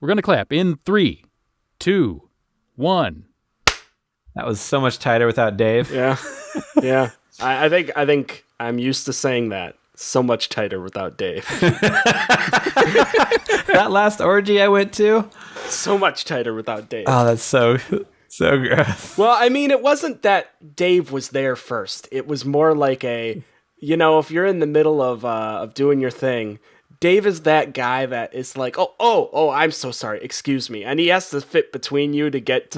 We're going to clap in 3, 2, 1. That was so much tighter without Dave. Yeah. Yeah. I think I'm used to saying that. So much tighter without Dave. That last orgy I went to. So much tighter without Dave. Oh, that's so gross. Well, I mean, it wasn't that Dave was there first. It was more like if you're in the middle of doing your thing, Dave is that guy that is like, oh, I'm so sorry, excuse me, and he has to fit between you to get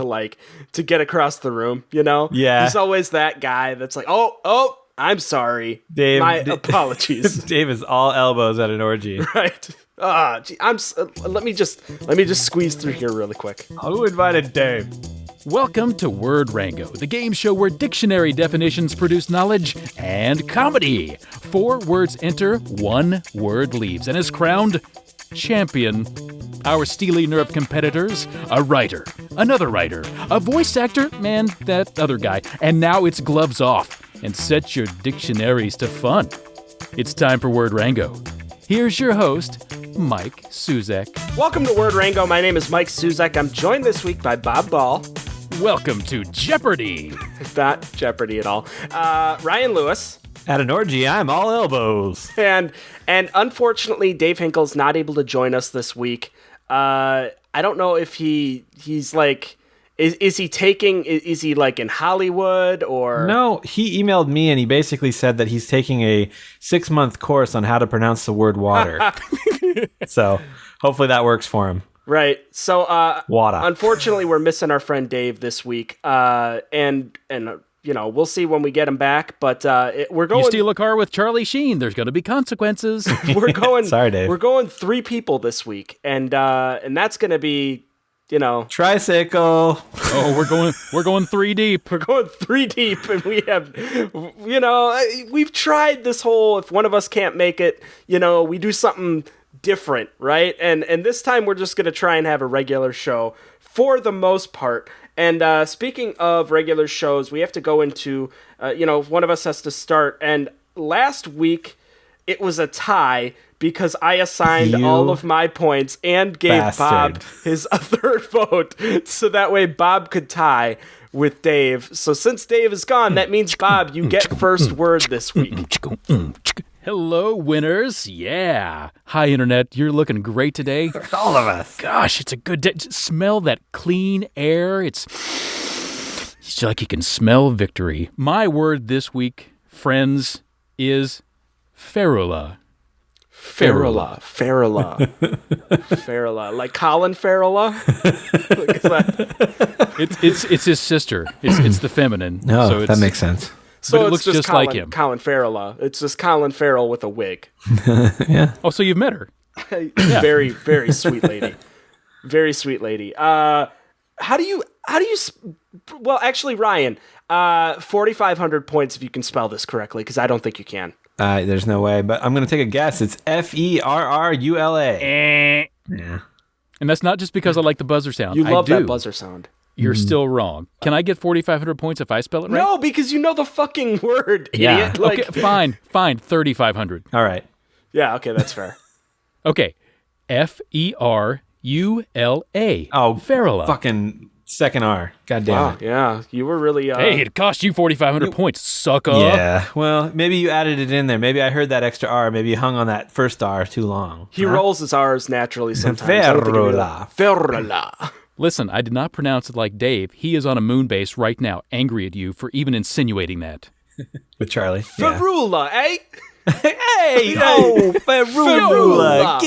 across the room. Yeah. He's always that guy that's like, oh, I'm sorry, Dave. my apologies. Dave is all elbows at an orgy. Right. Let me just squeeze through here really quick. Who invited Dave? Welcome to Word Rango, the game show where dictionary definitions produce knowledge and comedy. 4 words enter, 1 word leaves, and is crowned champion. Our steely nerve competitors, a writer, another writer, a voice actor, and that other guy. And now it's gloves off, and set your dictionaries to fun. It's time for Word Rango. Here's your host, Mike Suzak. Welcome to Word Rango. My name is Mike Suzak. I'm joined this week by Bob Ball. Welcome to Jeopardy! Not Jeopardy at all. Ryan Lewis. At an orgy, I'm all elbows. And unfortunately, Dave Hinkle's not able to join us this week. I don't know if he's like... Is he like in Hollywood or... No, he emailed me and he basically said that he's taking a 6-month course on how to pronounce the word water. So hopefully that works for him. Right. So, water. Unfortunately, we're missing our friend Dave this week. And we'll see when we get him back. But we're going... You steal a car with Charlie Sheen, there's going to be consequences. We're going... Sorry, Dave. We're going 3 people this week. And that's going to be... Tricycle. Oh, we're going 3 deep. We're going 3 deep, and we have, we've tried this whole, if one of us can't make it, we do something different, right? And this time we're just going to try and have a regular show for the most part. And speaking of regular shows, we have to go into, one of us has to start. And last week, it was a tie because I assigned all of my points and gave Bob his third vote, so that way Bob could tie with Dave. So since Dave is gone, that means, Bob, you get first word this week. Hello, winners. Yeah. Hi, Internet. You're looking great today. All of us. Gosh, it's a good day. Smell that clean air. It's like you can smell victory. My word this week, friends, is ferula. Ferula. Like Colin Ferrella? It's his sister. It's the feminine. No, so that makes sense. So but it it's looks just Colin, like him. Colin Ferrella. It's just Colin Farrell with a wig. Yeah. Oh, so you've met her. Very, very sweet lady. Very sweet lady. How do you well, actually, Ryan, 4,500 points if you can spell this correctly, because I don't think you can. There's no way, but I'm going to take a guess. It's Ferrula. Yeah. And that's not just because I like the buzzer sound. You love that buzzer sound. You're still wrong. Can I get 4,500 points if I spell it right? No, because you know the fucking word, Yeah. idiot. Like, Okay, fine. 3,500. All right. yeah, okay, that's fair. Okay. Ferula. Oh, Ferula. fucking second R. God damn Wow, it. yeah, you were really... Hey, it cost you 4,500 points, sucker. Yeah. Well, maybe you added it in there. Maybe I heard that extra R. Maybe you hung on that first R too long. He rolls his R's naturally sometimes. I don't think he really- Ferrula. Listen, I did not pronounce it like Dave. He is on a moon base right now, angry at you for even insinuating that. With Charlie. Ferrula, eh? Hey, oh, Ferrula.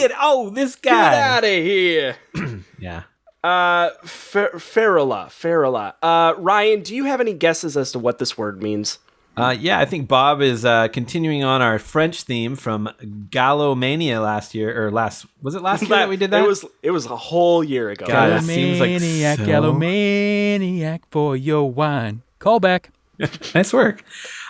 This Get guy. out of here. Yeah. Ferrula. Ryan, do you have any guesses as to what this word means? Yeah, I think Bob is continuing on our French theme from Gallomania last year, was it last year that we did that? It was a whole year ago. God, that seems like Gallomaniac for your wine. Call back. Nice work.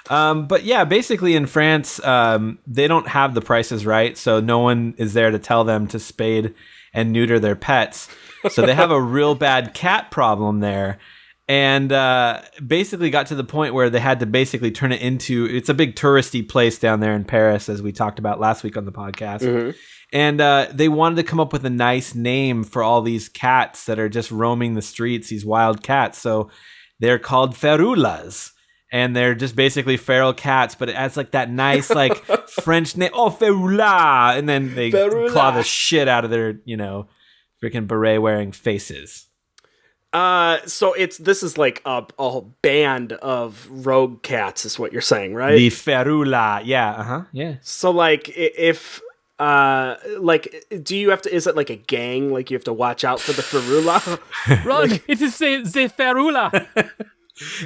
But yeah, basically in France, they don't have the prices right, so no one is there to tell them to spade and neuter their pets. So they have a real bad cat problem there. And basically got to the point where they had to basically turn it into... It's a big touristy place down there in Paris, as we talked about last week on the podcast. Mm-hmm. And they wanted to come up with a nice name for all these cats that are just roaming the streets, these wild cats. So they're called ferulas. And they're just basically feral cats, but it has like that nice like French name. Oh, ferula! And then they claw the shit out of their, freaking beret wearing faces. So this is like a band of rogue cats, is what you're saying, right? The ferula, yeah, yeah. So like if do you have to? Is it like a gang? Like you have to watch out for the ferula? Run! It is the ferula.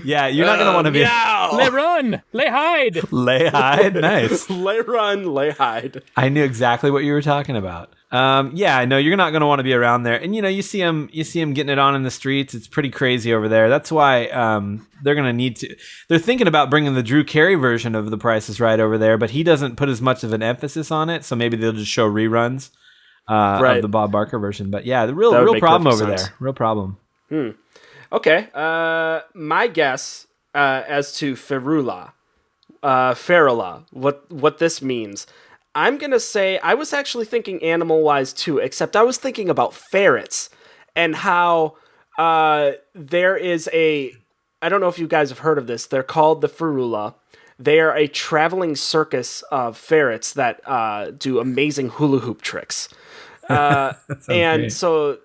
Yeah, you're not gonna want to be. Lay run, lay hide, lay hide. Nice. Lay run, lay hide. I knew exactly what you were talking about. Yeah, I know you're not gonna want to be around there, and you see them getting it on in the streets. It's pretty crazy over there. That's why they're gonna need to. They're thinking about bringing the Drew Carey version of The Price is Right over there, but he doesn't put as much of an emphasis on it. So maybe they'll just show reruns of the Bob Barker version. But yeah, the real problem over there. Real problem. Okay, my guess as to ferula, what this means, I'm gonna say I was actually thinking animal-wise too, except I was thinking about ferrets and how there is I don't know if you guys have heard of this. They're called the ferula. They are a traveling circus of ferrets that do amazing hula hoop tricks, and great. So.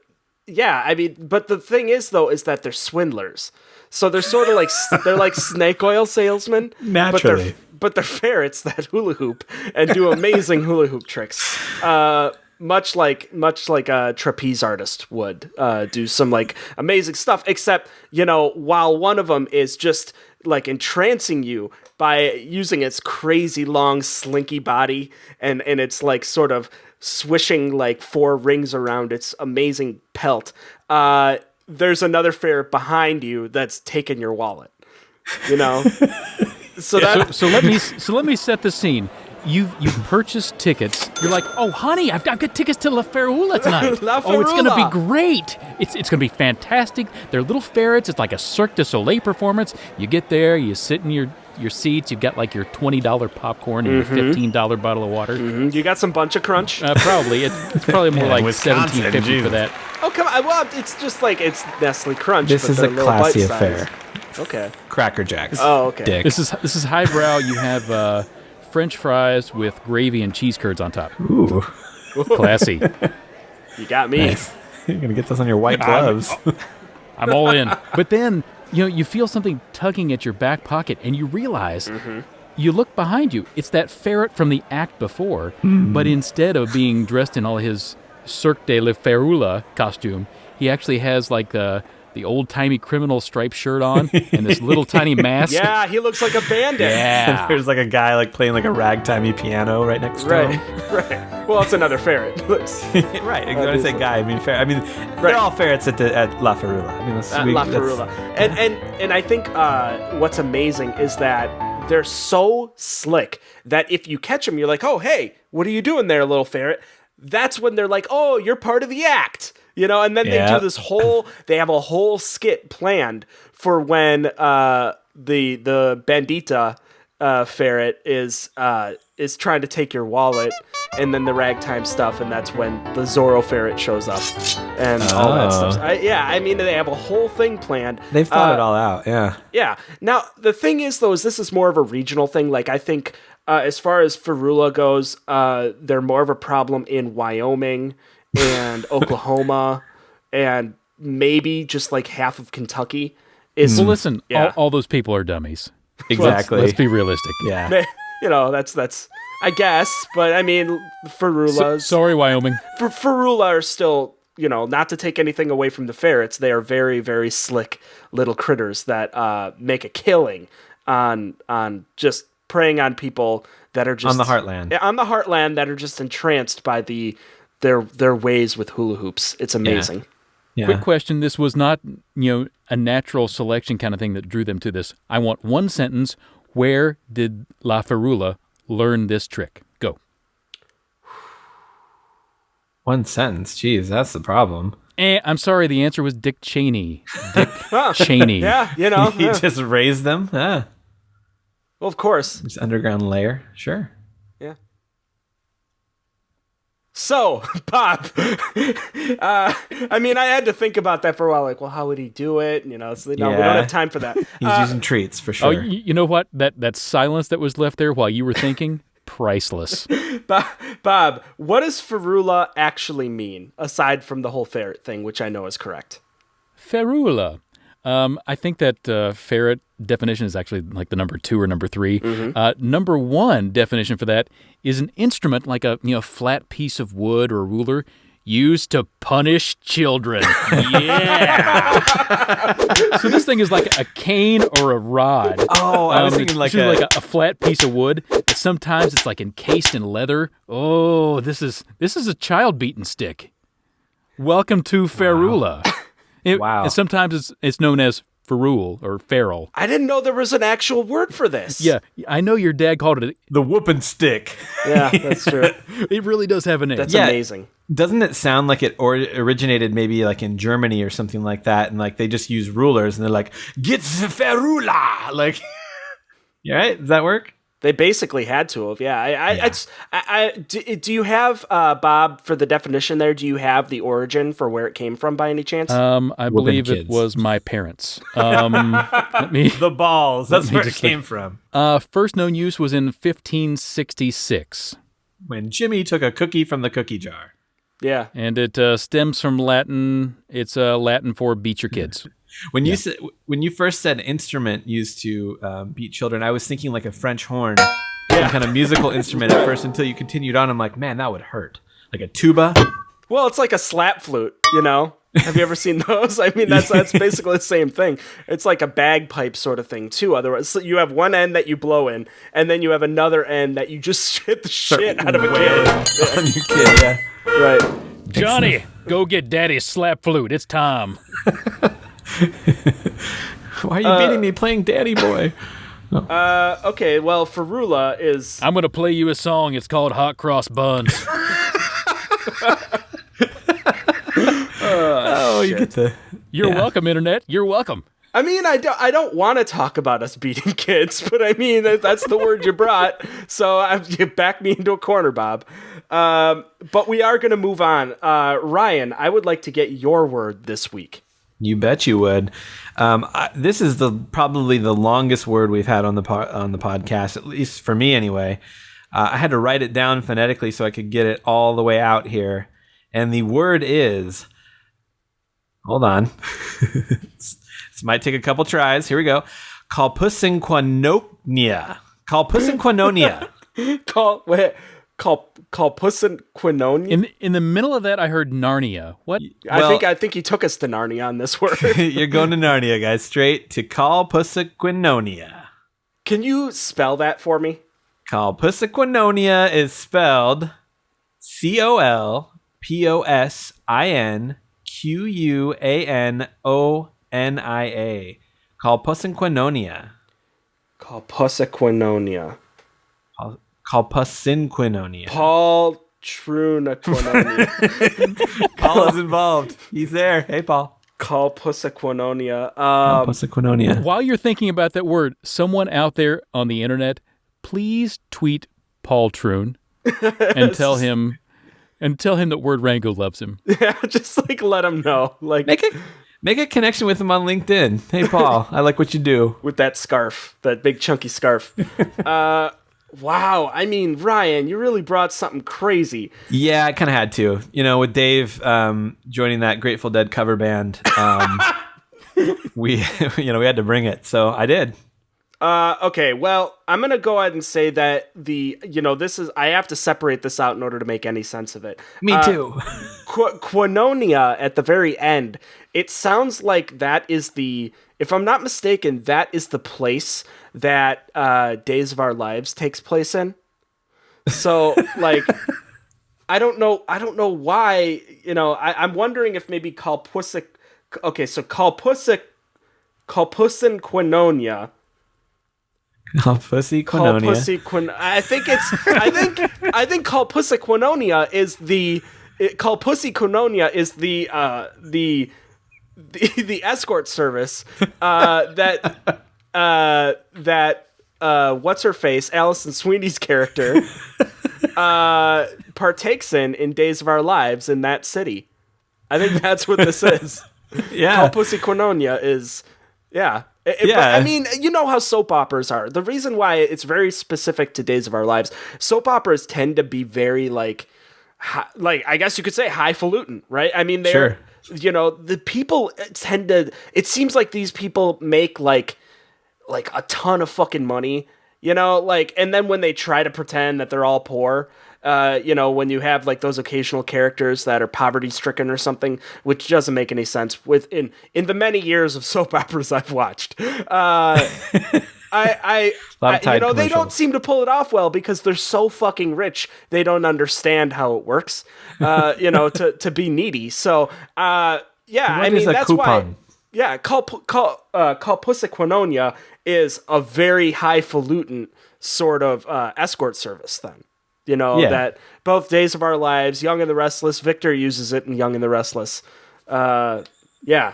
Yeah, I mean, but the thing is, though, is that they're swindlers. So they're sort of like they're like snake oil salesmen. Naturally, but they're ferrets that hula hoop and do amazing hula hoop tricks. Much like a trapeze artist would do some like amazing stuff. Except while one of them is just like entrancing you by using its crazy long slinky body and it's like sort of swishing like 4 rings around its amazing pelt. There's another ferret behind you that's taking your wallet. So let me set the scene. You've purchased tickets. You're like, oh, honey, I've got tickets to La Ferula tonight. Oh, it's going to be great. It's going to be fantastic. They're little ferrets. It's like a Cirque du Soleil performance. You get there, you sit in your seats. You've got like your $20 popcorn and your $15 bottle of water. Mm-hmm. You got some Bunch of Crunch? Probably. It's probably more like $17.50 for that. Oh, come on. Well, it's just like it's Nestle Crunch. This is a classy affair. Okay. Cracker Jacks. Oh, okay. Dick. This is highbrow. You have French fries with gravy and cheese curds on top. Ooh. Classy. You got me. Nice. You're going to get those on your white gloves. I'm all in. But then, you feel something tugging at your back pocket, and you realize, you look behind you. It's that ferret from the act before, but instead of being dressed in all his Cirque de la Ferula costume, he actually has like the old-timey criminal striped shirt on and this little tiny mask. Yeah, he looks like a bandit. Yeah. There's like a guy like playing like a ragtimey piano right next to him. Right. Well, it's another ferret. Right. When I say guy, I mean ferret. I mean, they're all ferrets at La Ferula. I mean, La Ferula. And I think what's amazing is that they're so slick that if you catch them, you're like, oh, hey, what are you doing there, little ferret? That's when they're like, oh, you're part of the act. And then they do this they have a whole skit planned for when the bandita ferret is trying to take your wallet, and then the ragtime stuff, and that's when the Zorro ferret shows up and all that stuff. I mean, they have a whole thing planned. They've thought it all out, yeah. Yeah. Now, the thing is, though, is this is more of a regional thing. Like, I think as far as ferula goes, they're more of a problem in Wyoming and Oklahoma, and maybe just like half of Kentucky. Well, listen, all those people are dummies. Exactly. Let's be realistic. Yeah. That's I guess, but I mean, ferulas. Sorry, Wyoming. Ferula are still, not to take anything away from the ferrets, they are very, very slick little critters that make a killing on just preying on people that are just on the heartland. Yeah, on the heartland, that are just entranced by their ways with hula hoops. It's amazing. Yeah. Quick question. This was not, a natural selection kind of thing that drew them to this. I want one sentence. Where did La Ferula learn this trick? Go. One sentence. Jeez, that's the problem. I'm sorry. The answer was Dick Cheney. Dick Cheney. Yeah, He just raised them. Well, of course. This underground layer. Sure. Yeah. So, Bob, I mean, I had to think about that for a while. Like, well, how would he do it? You know, so, no, we don't have time for that. He's using treats for sure. Oh, you know what? That silence that was left there while you were thinking, priceless. Bob, what does ferula actually mean, aside from the whole ferret thing, which I know is correct? Ferula. I think that ferret definition is actually like the number 2 or number 3. Number 1 definition for that is an instrument like a flat piece of wood or a ruler used to punish children. Yeah. So this thing is like a cane or a rod. Oh, I was thinking like a flat piece of wood. But sometimes it's like encased in leather. Oh, this is a child beating stick. Welcome to ferula. Wow. And sometimes it's known as ferule or feral. I didn't know there was an actual word for this. Yeah, I know your dad called it. The whooping stick. Yeah, that's true. It really does have a name. That's amazing. Doesn't it sound like it originated maybe like in Germany or something like that, and like they just use rulers and they're like, get the ferula, like, yeah, right? Does that work? They basically had to have, yeah. Do you have, Bob, for the definition there, do you have the origin for where it came from by any chance? I believe it was my parents. The balls, that's where it came from. First known use was in 1566. When Jimmy took a cookie from the cookie jar. Yeah. And it stems from Latin. It's Latin for beat your kids. When you first said instrument used to beat children, I was thinking like a French horn, some kind of musical instrument at first. Until you continued on, I'm like, man, that would hurt. Like a tuba. Well, it's like a slap flute, you know. Have you ever seen those? I mean, that's basically the same thing. It's like a bagpipe sort of thing too. Otherwise, so you have one end that you blow in, and then you have another end that you just hit the shit out of a kid. On your kid, yeah. Right. Johnny, go get Daddy's slap flute. It's time. Why are you beating me playing Daddy Boy? Okay, well, ferula is... I'm going to play you a song. It's called Hot Cross Buns. You get the... You're welcome, Internet. You're welcome. I mean, I don't want to talk about us beating kids, but I mean, that's the word you brought, so you backed me into a corner, Bob. But we are going to move on. Ryan, I would like to get your word this week. You bet you would. This is probably the longest word we've had on the podcast, at least for me anyway. I had to write it down phonetically so I could get it all the way out here. And the word is... Hold on. This might take a couple tries. Here we go. Calpusinquinonia. Calpusinquinonia. Calpusinquinonia? In the middle of that, I heard Narnia. What? I think he took us to Narnia on this word. You're going to Narnia, guys. Straight to Calpusinquinonia. Can you spell that for me? Calpusinquinonia is spelled COLPUSINQUANONIA. Calpusinquinonia. Calpusinquinonia. Calpusinquinonia. Paul Trunaquinonia. Paul is involved. He's there. Hey, Paul. Calpusinquinonia. Calpusinquinonia. While you're thinking about that word, someone out there on the internet, please tweet Paul Troon and tell him that Word Rango loves him. Yeah, just like let him know. Like make a connection with him on LinkedIn. Hey, Paul, I like what you do. With that scarf, that big chunky scarf. Wow. I mean, Ryan, you really brought something crazy. Yeah, I kind of had to. You know, with Dave joining that Grateful Dead cover band, we had to bring it. So I did. Okay, well, I'm going to go ahead and say that I have to separate this out in order to make any sense of it. Me too. Quinonia at the very end, it sounds like that is if I'm not mistaken, that is the place that Days of Our Lives takes place in. So, like, I don't know why, I'm wondering if maybe Calpusinquinonia. Calpusinquinonia. I think Calpusinquinonia is the escort service that what's her face, Alison Sweeney's character partakes in Days of Our Lives in that city. I think that's what this is. Yeah. Call Pussy Quinonia is, yeah. But, I mean, you know how soap operas are. The reason why it's very specific to Days of Our Lives, soap operas tend to be very, like I guess you could say highfalutin, right? I mean, they're, the people tend to, it seems like these people make, like a ton of fucking money, and then when they try to pretend that they're all poor, when you have like those occasional characters that are poverty stricken or something, which doesn't make any sense in the many years of soap operas I've watched. They don't seem to pull it off well because they're so fucking rich. They don't understand how it works, to be needy. So, that's coupon? why. Yeah, Call Pussy Quinonia is a very highfalutin sort of escort service then. That both Days of Our Lives, Young and the Restless, Victor uses it in Young and the Restless. Oh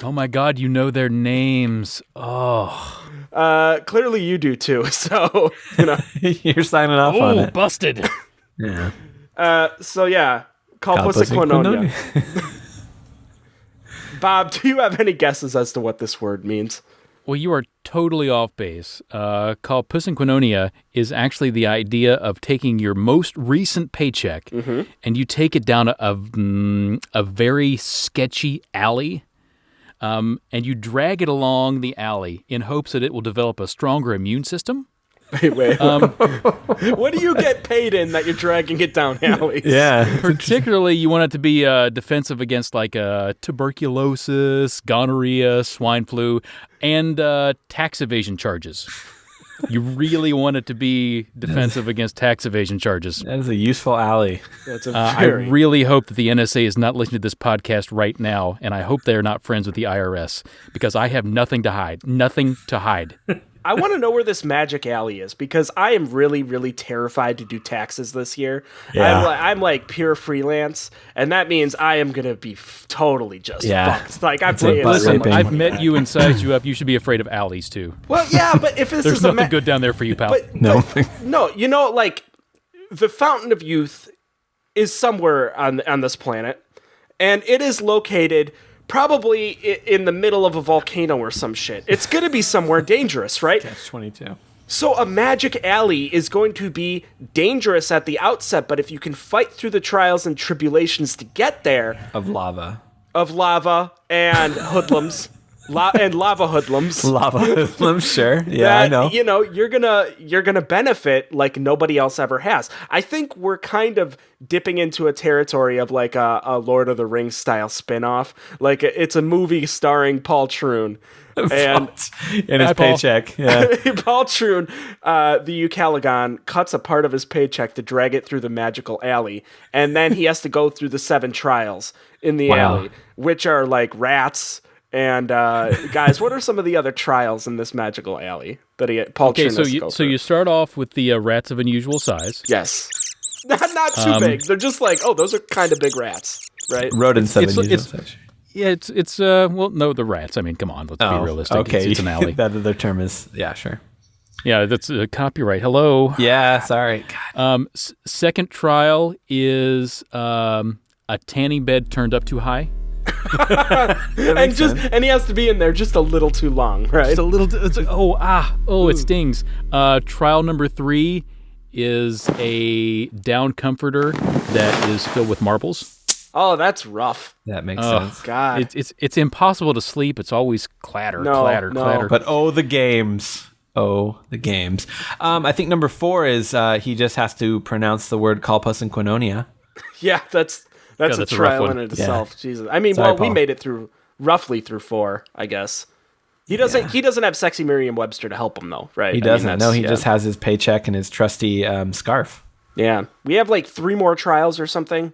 my God, you know their names. Oh. Clearly you do too, so, You're signing off on it. Busted. Yeah. Call Pussy Quinonia. Bob, do you have any guesses as to what this word means? Well, you are totally off base. Called Puss and Quinonia is actually the idea of taking your most recent paycheck and you take it down a very sketchy alley and you drag it along the alley in hopes that it will develop a stronger immune system. Wait. What do you get paid in that you're dragging it down alleys? Yeah. Particularly, you want it to be defensive against like tuberculosis, gonorrhea, swine flu, and tax evasion charges. You really want it to be defensive against tax evasion charges. That is a useful alley. That's I really hope that the NSA is not listening to this podcast right now, and I hope they are not friends with the IRS, because I have nothing to hide. Nothing to hide. I want to know where this magic alley is because I am really, really terrified to do taxes this year. Yeah. I'm like pure freelance, and that means I am going to be totally just fucked. Like I'm paying Listen, raping. I've met you and sized you up. You should be afraid of alleys too. Well, yeah, but if this There's is nothing good down there for you, pal. No. No, like the Fountain of Youth is somewhere on this planet, and it is located probably in the middle of a volcano or some shit. It's going to be somewhere dangerous, right? That's 22. So a magic alley is going to be dangerous at the outset, but if you can fight through the trials and tribulations to get there... Of lava and hoodlums... lava hoodlums. Lava hoodlums, sure. Yeah, I know. You're gonna benefit like nobody else ever has. I think we're kind of dipping into a territory of like a Lord of the Rings style spin-off. Like it's a movie starring Paul Troon. And his paycheck. Yeah. Paul Troon, the Ucaligon, cuts a part of his paycheck to drag it through the magical alley. And then he has to go through the 7 trials in the alley, which are like rats. And guys, what are some of the other trials in this magical alley that Paul Troon has to go through? So you start off with the rats of unusual size. Yes. Not too big. They're just like, those are kind of big rats, right? Rodents of unusual size. Yeah, it's the rats. I mean, come on, let's be realistic. Okay, it's an alley. That other term is, sure. Yeah, that's copyright. Hello. Yeah, sorry. God. Second trial is a tanning bed turned up too high. And he has to be in there just a little too long, right? Just a little. It stings. Trial number 3 is a down comforter that is filled with marbles. Oh, that's rough. That makes sense. God, it's impossible to sleep. It's always clatter. But the games. The games. I think number 4 is he just has to pronounce the word Kalpus and Quinonia. Yeah, that's a trial in itself. Yeah. Jesus. I mean, we made it roughly through 4, I guess. He doesn't have sexy Merriam-Webster to help him though, right? He doesn't. He just has his paycheck and his trusty scarf. Yeah. We have like 3 more trials or something,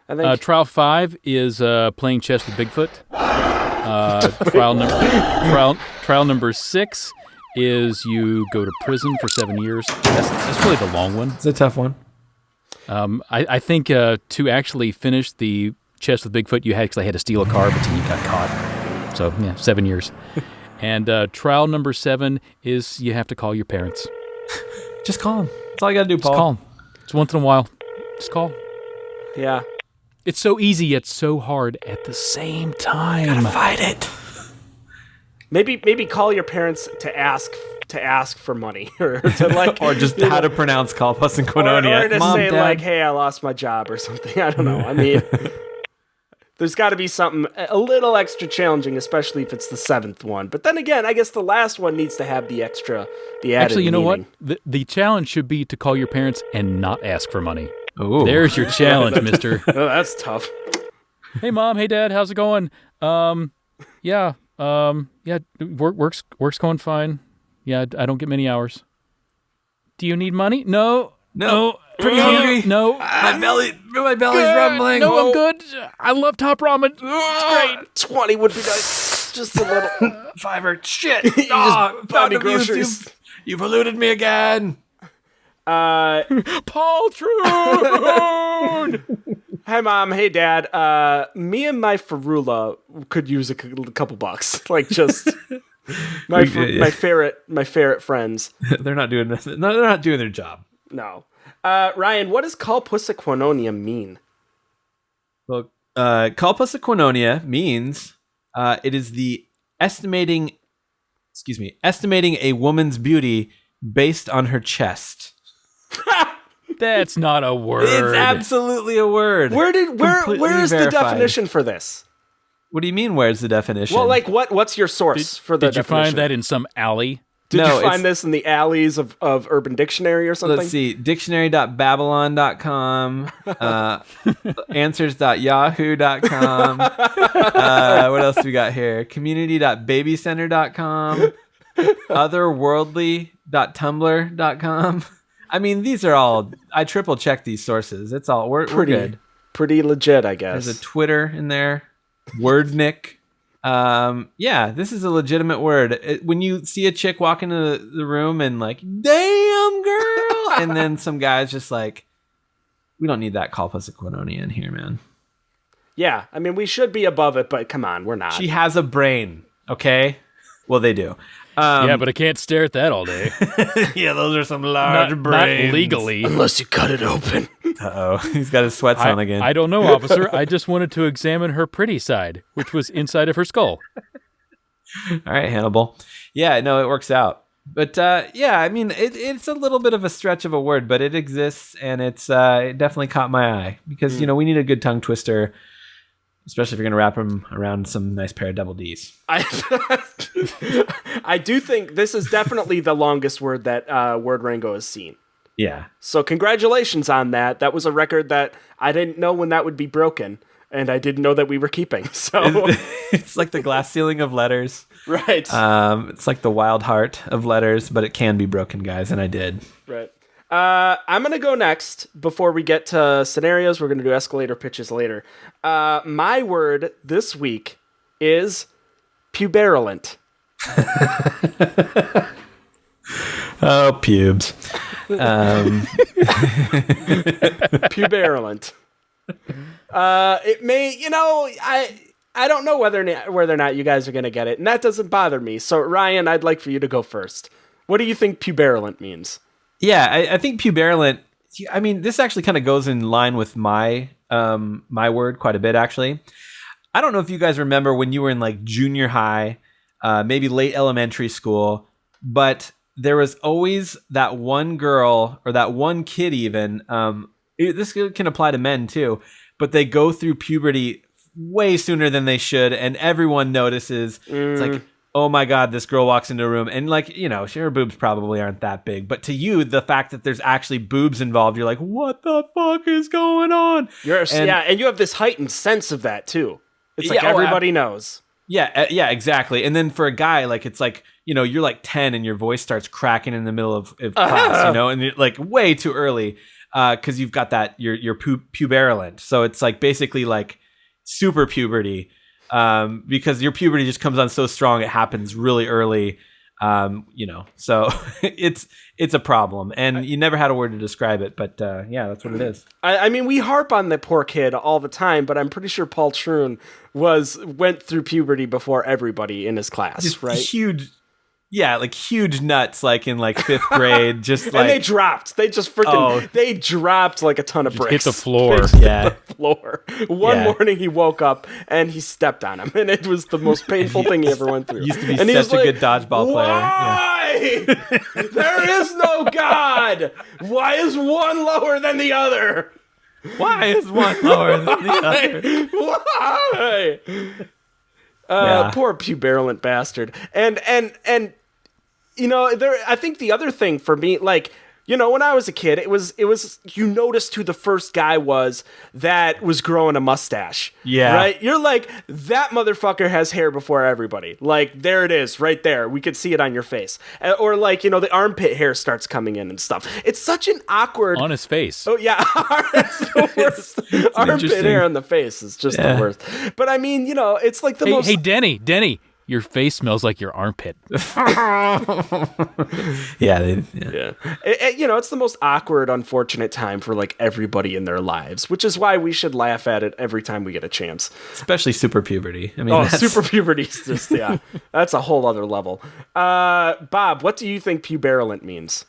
I think. Trial 5 is playing chess with Bigfoot. Trial number 6 is you go to prison for 7 years. That's really the long one. It's a tough one. I think to actually finish the chess with Bigfoot, you actually had to steal a car, but then you got caught. So, 7 years. And trial number 7 is you have to call your parents. Just call them. That's all you got to do, Paul. Just call them. Just once in a while. Just call. Yeah. It's so easy yet so hard at the same time. Fight it. Maybe call your parents to ask for money, or to like, Or just how to pronounce Kalpus and Quinonia. or to Mom, say Dad. like, "Hey, I lost my job" or something. I don't know. I mean, there's got to be something a little extra challenging, especially if it's the 7th one. But then again, I guess the last one needs to have the added Actually, you know meaning. what? The challenge should be to call your parents and not ask for money. Ooh. There's your challenge, mister. Oh, that's tough. Hey, Mom. Hey, Dad. How's it going? Yeah. Work's going fine. Yeah, I don't get many hours. Do you need money? No. Pretty hungry. No. My belly's rumbling. No, I'm good. I love top ramen. It's great. 20 would be nice. Just a little. $5. Shit. just buy me groceries. You've eluded me again. Paltroon! Hi, Mom. Hey, Dad. Me and my Ferrula could use a couple bucks. Like, just my ferret friends. They're not doing nothing. No, they're not doing their job. No. Ryan, what does Kalpus mean? Well, Kalpus Quinonia means it is the estimating a woman's beauty based on her chest. That's not a word. It's absolutely a word. Where is Completely the verified. definition for this? What do you mean? Where's the definition? Well, like, what's your source for the Did you definition? find that in some alley? Did No, you it's- find this in the alleys of Urban Dictionary or something? let's see. Dictionary.babylon.com, answers.yahoo.com. What else we got here? Community.babycenter.com, otherworldly.tumblr.com. I mean, these are all. I triple checked these sources. It's all. We're good. Pretty legit, I guess. There's a Twitter in there. Wordnik. Yeah, this is a legitimate word. When you see a chick walk into the room and like, damn girl, and then some guy's just like, we don't need that Kalpus Quinonia in here, man. Yeah, I mean, we should be above it, but come on, we're not. She has a brain, okay? Well, they do. Yeah, but I can't stare at that all day. Yeah, those are some large Not brains. legally. Unless you cut it open. Uh-oh, he's got his sweats on again. I don't know, officer. I just wanted to examine her pretty side, which was inside of her skull. All right, Hannibal. Yeah, no, it works out. But yeah, I mean, it's a little bit of a stretch of a word, but it exists, and it definitely caught my eye because you know we need a good tongue twister, especially if you're gonna wrap them around some nice pair of double D's. I do think this is definitely the longest word that Word Rango has seen. Yeah, So congratulations on that. That was a record that I didn't know when that would be broken, and I didn't know that we were keeping. So it's like the glass ceiling of letters. right, It's like the wild heart of letters, but it can be broken, guys, and I did. right. I'm gonna go next before we get to scenarios. We're gonna do escalator pitches later. My word this week is puberulent. Oh, pubes. Puberulent. It may, I don't know whether or not you guys are gonna get it, and that doesn't bother me. So Ryan, I'd like for you to go first. What do you think puberulent means? Yeah, I think puberulent. I mean, this actually kind of goes in line with my my word quite a bit. Actually, I don't know if you guys remember when you were in like junior high, maybe late elementary school, but there was always that one girl or that one kid. Even this can apply to men too, but they go through puberty way sooner than they should, and everyone notices. It's like, oh my God, this girl walks into a room and like, her boobs probably aren't that big. But to you, the fact that there's actually boobs involved, you're like, what the fuck is going on? And you have this heightened sense of that too. It's like everybody knows. Yeah, exactly. And then for a guy, like, it's like, you're like 10 and your voice starts cracking in the middle of class, and you're like way too early because you've got that, you're puberulent. So it's like basically like super puberty. Because your puberty just comes on so strong, it happens really early, so it's a problem, and you never had a word to describe it, but yeah, that's what it is. I mean, we harp on the poor kid all the time, but I'm pretty sure Paul Troon went through puberty before everybody in his class, Just right? huge Yeah, like huge nuts, like in like 5th grade, just like. And they dropped. They just freaking. They dropped like a ton of bricks. Hit the floor. Hit the floor. One morning he woke up and he stepped on him, and it was the most painful thing he ever went through. Used to be and such a good dodgeball player. Why? There is no God. Why is one lower than the other? Why is one lower than the other? Why? Poor puberulent bastard. And you know, I think the other thing for me, like, you know, when I was a kid, it was you noticed who the first guy was that was growing a mustache. Yeah. Right? You're like, that motherfucker has hair before everybody. Like, there it is, right there. We could see it on your face. Or like, you know, the armpit hair starts coming in and stuff. It's such an awkward... On his face. Oh, yeah. It's the worst. Armpit hair on the face is just the worst. But I mean, you know, it's like the most... Hey, Denny. Your face smells like your armpit. Yeah. You know, it's the most awkward, unfortunate time for like everybody in their lives, which is why we should laugh at it every time we get a chance. Especially super puberty. I mean, super puberty is just, that's a whole other level. Bob, what do you think puberulent means?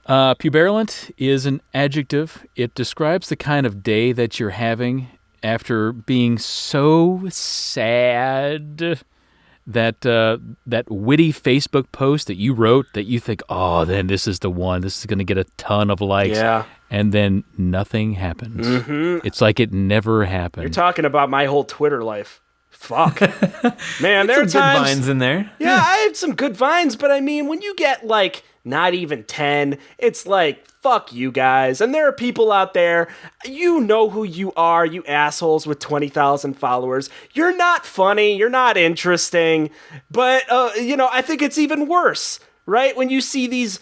Puberulent is an adjective. It describes the kind of day that you're having after being so sad that witty Facebook post that you wrote that you think, oh, then this is the one. This is going to get a ton of likes. Yeah. And then nothing happens. Mm-hmm. It's like it never happened. You're talking about my whole Twitter life. Fuck. Man, there are some times... good vines in there. Yeah, I had some good vines, but I mean, when you get like not even 10, it's like, fuck you guys. And there are people out there, you know who you are, you assholes with 20,000 followers. You're not funny, you're not interesting, but, you know, I think it's even worse, right? When you see these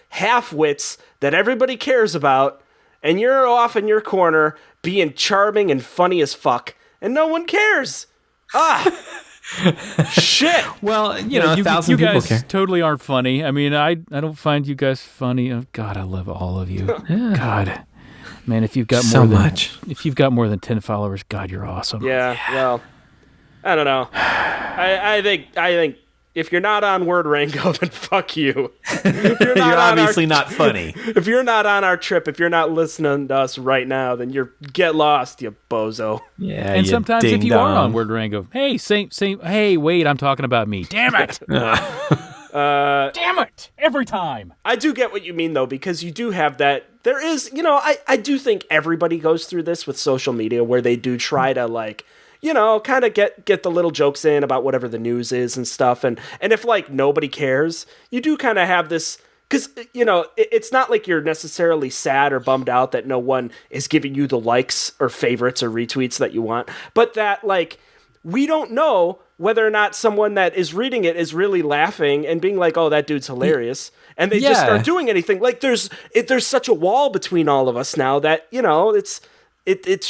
half-wits that everybody cares about, and you're off in your corner being charming and funny as fuck, and no one cares. Shit. Well, you know, 1,000 people guys care. Totally aren't funny. I mean, I don't find you guys funny. Oh, God, I love all of you. Yeah. God, man, if you've got if you've got more than 10 followers, God, you're awesome. Yeah. Well, I don't know. I think if you're not on Word Rango, then fuck you. You're obviously not funny. If you're not on our trip, if you're not listening to us right now, then get lost, you bozo. Yeah, and sometimes if you are on Word Rango, hey, same. Hey, wait, I'm talking about me. Damn it. Damn it. Every time. I do get what you mean, though, because you do have that. There is, you know, I do think everybody goes through this with social media where they do try to, like, you know, kind of get the little jokes in about whatever the news is and stuff. And if, like, nobody cares, you do kind of have this, because, you know, it's not like you're necessarily sad or bummed out that no one is giving you the likes or favorites or retweets that you want, but that, like, we don't know whether or not someone that is reading it is really laughing and being like, oh, that dude's hilarious. And they just aren't doing anything. Like, there's such a wall between all of us now that, you know, it's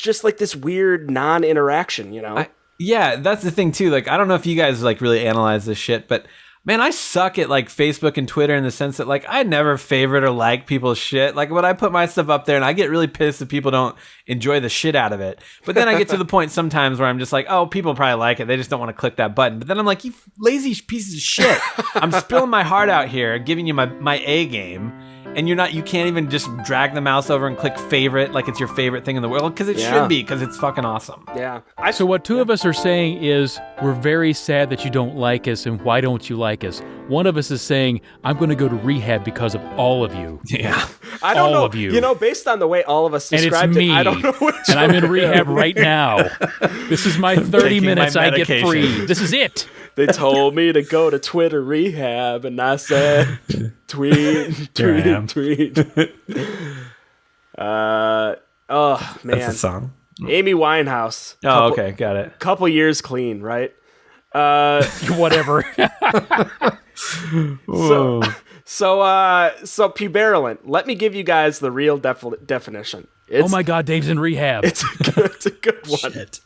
just like this weird non-interaction, you know? Yeah, that's the thing too. Like, I don't know if you guys like really analyze this shit, but man, I suck at like Facebook and Twitter in the sense that like I never favorite or like people's shit. Like when I put my stuff up there and I get really pissed if people don't enjoy the shit out of it. But then I get to the point sometimes where I'm just like, oh, people probably like it. They just don't want to click that button. But then I'm like, you lazy pieces of shit. I'm spilling my heart out here, giving you my A game. And you can't even just drag the mouse over and click favorite like it's your favorite thing in the world, because it should be, because it's fucking awesome. Yeah. So what two of us are saying is we're very sad that you don't like us, and why don't you like us? One of us is saying, I'm going to go to rehab because of all of you. Yeah. I don't know. All of you. You know, based on the way all of us described me, it, I don't know which and I'm in rehab right now. This is my 30 minutes I get free. This is it. They told me to go to Twitter rehab, and I said, tweet. Oh, man. That's a song. Amy Winehouse. Okay, got it. Couple years clean, right? Whatever. So puberulent. Let me give you guys the real definition. Oh my God, Dave's in rehab. It's a good one. Shit.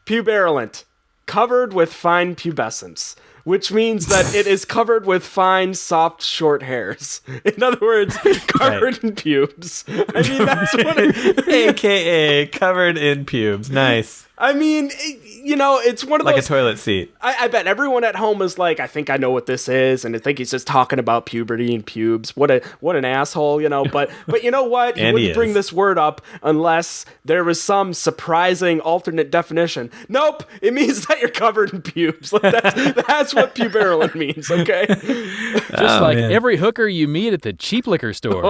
Puberulent. Covered with fine pubescence, which means that it is covered with fine, soft, short hairs. In other words, covered in pubes. I mean, that's what it... AKA covered in pubes. Nice. I mean, it's one of Like those... a toilet seat. I bet everyone at home is like, I think I know what this is, and I think he's just talking about puberty and pubes. What an asshole, But you know what? He wouldn't bring this word up unless there was some surprising alternate definition. Nope, it means that you're covered in pubes. Like that's what puberulent means. Okay, just like every hooker you meet at the cheap liquor store.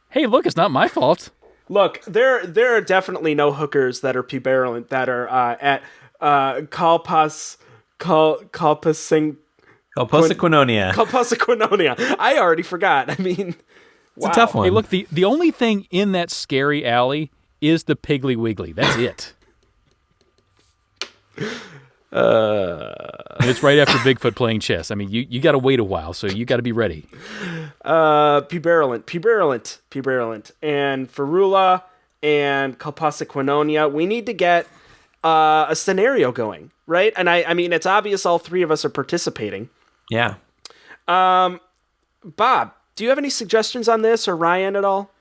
Hey, look, it's not my fault. Look, there are definitely no hookers that are puberulent that are at Kalpasaquinonia. I already forgot. I mean, it's a tough one. Hey, look, the only thing in that scary alley is the Piggly Wiggly. That's it. And it's right after Bigfoot playing chess. I mean, you got to wait a while, so you got to be ready. Puberulent, and ferula and Kalpasaquinonia. We need to get a scenario going, right? And I mean, it's obvious all three of us are participating. Yeah. Bob, do you have any suggestions on this, or Ryan at all?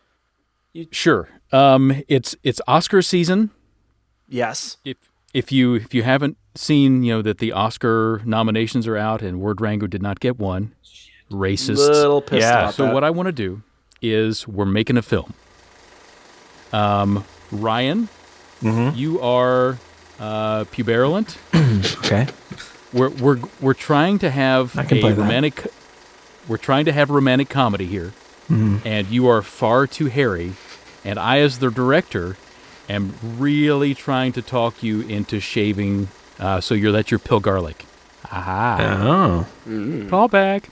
Sure. It's Oscar season. Yes. If you haven't seen, that the Oscar nominations are out and Word Rango did not get one, racist. Little pissed about So that. what I want to do is we're making a film. Ryan, you are puberulent. Okay. We're trying to have romantic. We're trying to have romantic comedy here, and you are far too hairy, and I, as the director, am really trying to talk you into shaving, so that's your pill garlic. Aha! Oh. Call back.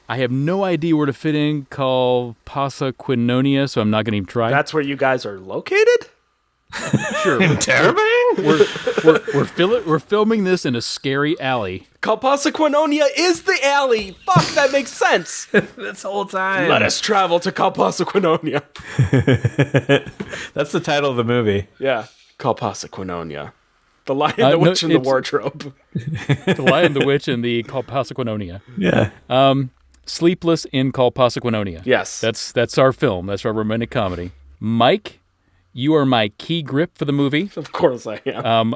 I have no idea where to fit in Kalpasaquinonia, so I'm not going to even try. That's where you guys are located? Sure. We're filming this in a scary alley. Kalpasaquinonia is the alley. Fuck, that makes sense. This whole time. Let us travel to Kalpasaquinonia. That's the title of the movie. Yeah, Kalpasaquinonia. The Lion, the Witch, and the Wardrobe. The Lion, the Witch, and the Kalpasaquinonia. Yeah. Sleepless in Kalpasaquinonia. Yes. That's our film. That's our romantic comedy. Mike, you are my key grip for the movie. Of course I am.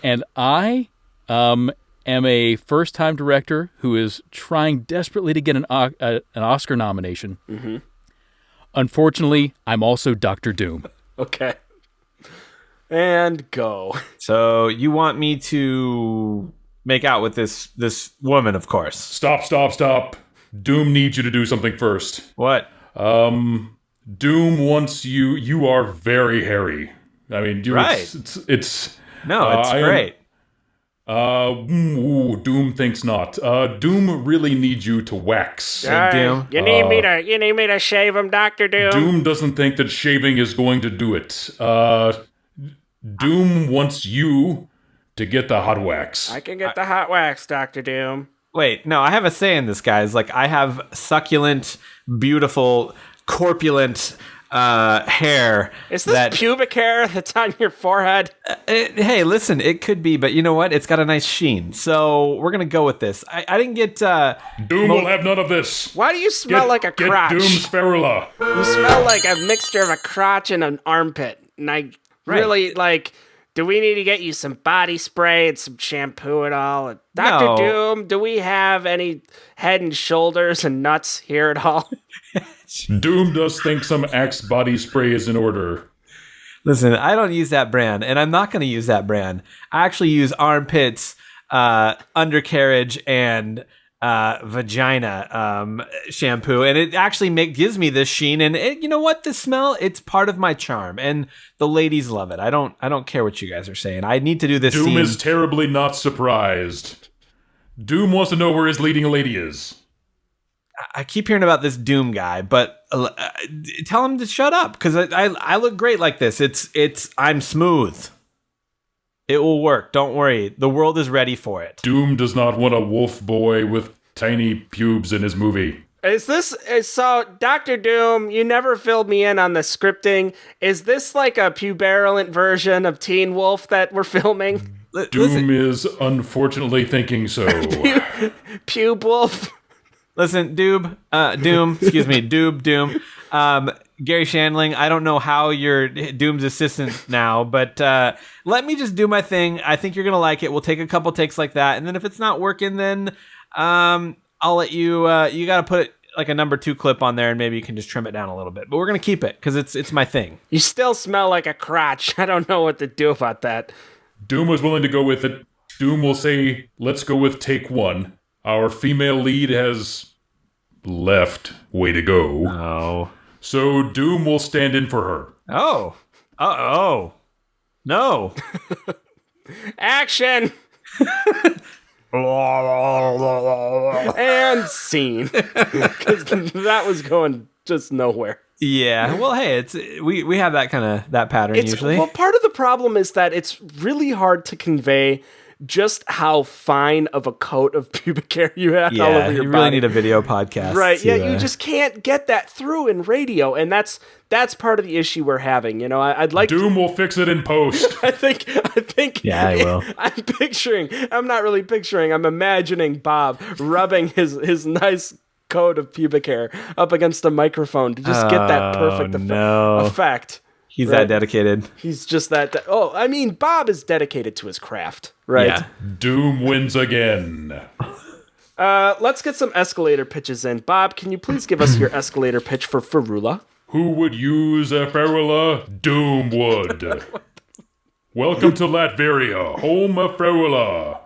And I am a first-time director who is trying desperately to get an Oscar nomination. Mm-hmm. Unfortunately, I'm also Dr. Doom. Okay. And go. So you want me to make out with this woman, of course. Stop. Doom needs you to do something first. What? Doom wants you. You are very hairy. I mean, right. It's no, it's great. Doom thinks not. Doom really needs you to wax. Doom. You need me to shave him, Dr. Doom? Doom doesn't think that shaving is going to do it. Doom wants you to get the hot wax. I can get the hot wax, Dr. Doom. Wait, no, I have a say in this, guys. Like, I have succulent, beautiful, corpulent hair. Is this pubic hair that's on your forehead? Hey, listen, it could be, but you know what? It's got a nice sheen. So we're going to go with this. I didn't get... Doom will have none of this. Why do you smell like a crotch? Get Doom's ferula. You smell like a mixture of a crotch and an armpit. And I really, do we need to get you some body spray and some shampoo and all? And Dr. Doom, do we have any head and shoulders and nuts here at all? Doom does think some Axe body spray is in order. Listen, I don't use that brand, and I'm not going to use that brand. I actually use armpits, undercarriage, and vagina shampoo, and it actually gives me this sheen. And you know what? The smell, it's part of my charm, and the ladies love it. I don't care what you guys are saying. I need to do this. Doom is terribly not surprised. Doom wants to know where his leading lady is. I keep hearing about this Doom guy, but tell him to shut up, because I look great like this. I'm smooth. It will work. Don't worry. The world is ready for it. Doom does not want a wolf boy with tiny pubes in his movie. So, Dr. Doom, you never filled me in on the scripting. Is this like a puberulent version of Teen Wolf that we're filming? Doom is unfortunately thinking so. Pube Wolf. Listen, Doom, excuse me, Doom. Gary Shandling, I don't know how you're Doom's assistant now, but let me just do my thing. I think you're going to like it. We'll take a couple takes like that. And then if it's not working, then I'll let you, you got to put like a number 2 clip on there and maybe you can just trim it down a little bit. But we're going to keep it because it's my thing. You still smell like a crotch. I don't know what to do about that. Doom was willing to go with it. Doom will say, let's go with take 1. Our female lead has left. Way to go. Oh. So Doom will stand in for her. Oh. Uh-oh. No. Action! And scene. Because that was going just nowhere. Yeah. Well, hey, we have that kind of that pattern usually. Well, part of the problem is that it's really hard to convey just how fine of a coat of pubic hair you have all over your body. You really need a video podcast. Right. You just can't get that through in radio. And that's part of the issue we're having. You know, I'd like Doom will fix it in post. I think. Yeah, I will. I'm not really picturing. I'm imagining Bob rubbing his nice coat of pubic hair up against a microphone to just get that perfect effect. He's that dedicated. He's just that. Bob is dedicated to his craft, right? Yeah. Doom wins again. Let's get some escalator pitches in. Bob, can you please give us your escalator pitch for Ferula? Who would use a ferula? Doom would. Welcome to Latveria, home of ferula.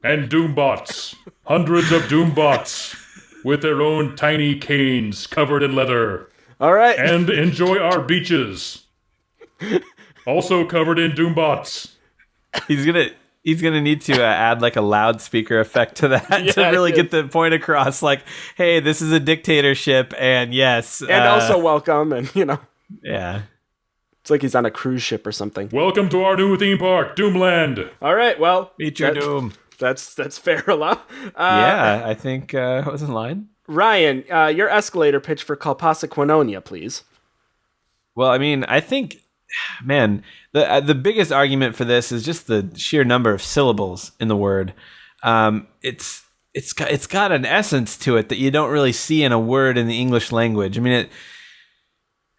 And Doombots. Hundreds of Doombots with their own tiny canes covered in leather. All right. And enjoy our beaches. Also covered in Doombots. He's gonna need to add like a loudspeaker effect to that to really get the point across. Like, hey, this is a dictatorship, and yes, and also welcome, and yeah, it's like he's on a cruise ship or something. Welcome to our new theme park, Doomland. All right, well, meet your doom. That's fair enough. Yeah, I think I was in line. Ryan, your escalator pitch for Kalpasa please. Well, I think, man, the biggest argument for this is just the sheer number of syllables in the word. It's got an essence to it that you don't really see in a word in the English language.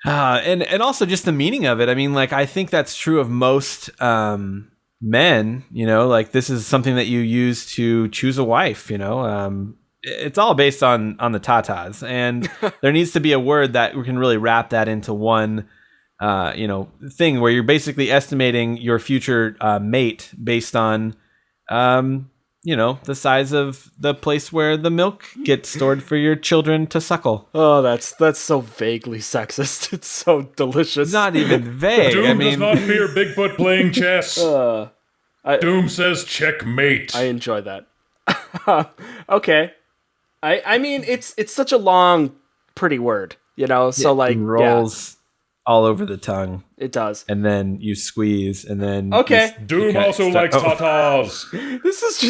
and also just the meaning of it. I think that's true of most men. Like this is something that you use to choose a wife. It's all based on the tatas, and there needs to be a word that we can really wrap that into one, thing where you're basically estimating your future mate based on, the size of the place where the milk gets stored for your children to suckle. Oh, that's so vaguely sexist. It's so delicious. It's not even vague. Doom does not fear Bigfoot playing chess. Doom says checkmate. I enjoy that. Okay. It's such a long, pretty word, so it rolls all over the tongue. It does. And then you squeeze, and then... Okay. Doom also likes tatas. This is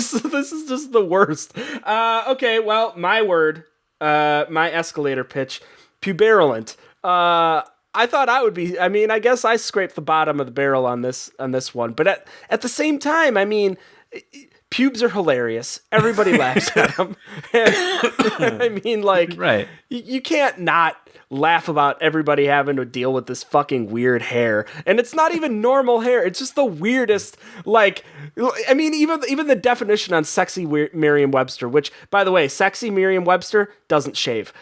just the worst. Okay, well, my word, my escalator pitch, puberulent. I thought I would be, I guess I scraped the bottom of the barrel on this one, but at the same time, pubes are hilarious. Everybody laughs at them. And, right. You can't not laugh about everybody having to deal with this fucking weird hair. And it's not even normal hair. It's just the weirdest, even the definition on Sexy Merriam-Webster, which, by the way, Sexy Merriam-Webster doesn't shave.